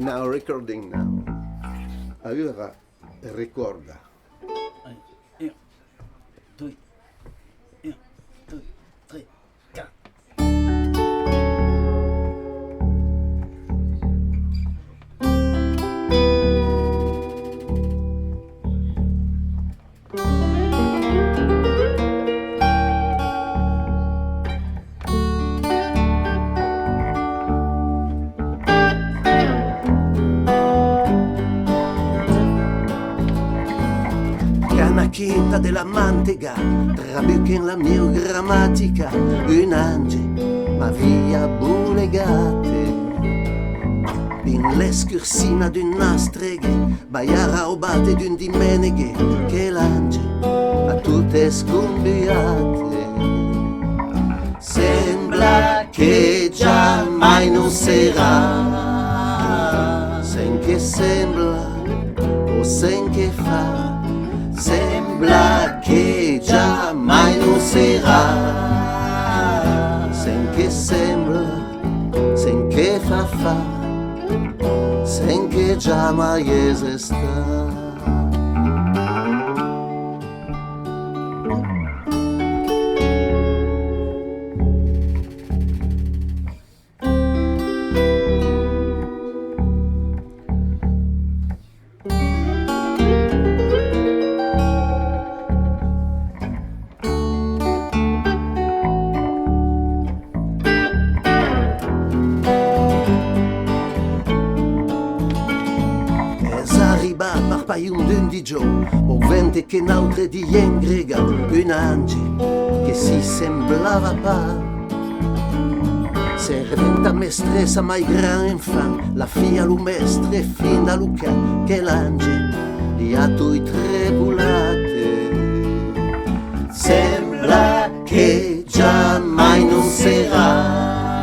Now recording now. Allora ricorda. Un, due, un, due, tre, quattro. Canacchietta della mantega, trabucca in la mia grammatica, un angelo, ma via bulegate. In l'escursina d'una streghe, baiara obate d'un dimeneghe, che l'angelo a tutte scumbiate. Sembra che già mai non sarà, sen che sembra o sen che fa. Sembra che già mai non sarà, sen che sembra, sen che fa, sen che già mai esista. Parpaium d'un digio, o vente che n'altre di grega, un angelo che si semblava pa. Se reventa mestressa mai gran infan, la figlia lu mestre fin da Luca, che l'angelo li ha tui trebulate. Sembra che già mai non sarà,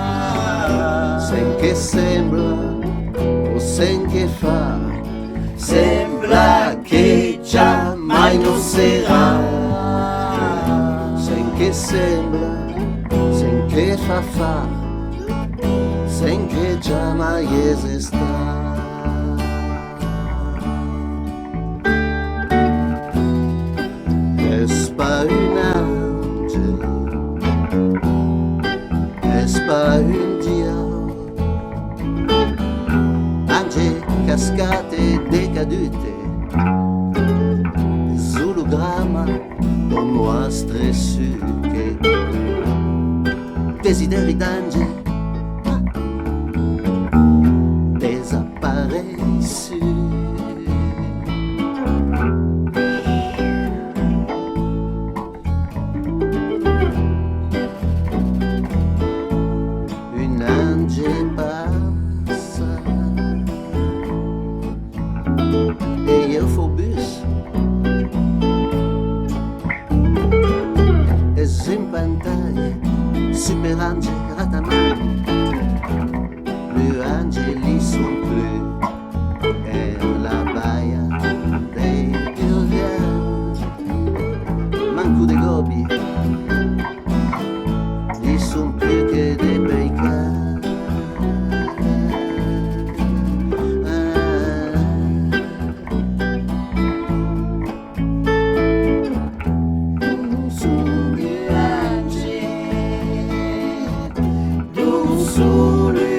sen che sembra o sen che fa. Sembra che già mai non sarà, sen che sembra, sen che fa, sen che già mai esista. È pas un angelo, è pas un diavolo, angeli cascate decadute, zoologramma con nostre suche, desideri d'angeli desapareçus. Un angelo passa e eu fobus e zimpantaglie super angel ratamani. Le angeli sont plus en la baia dei Gillian. Manco de gobi, li sont plus que des bacon. Solo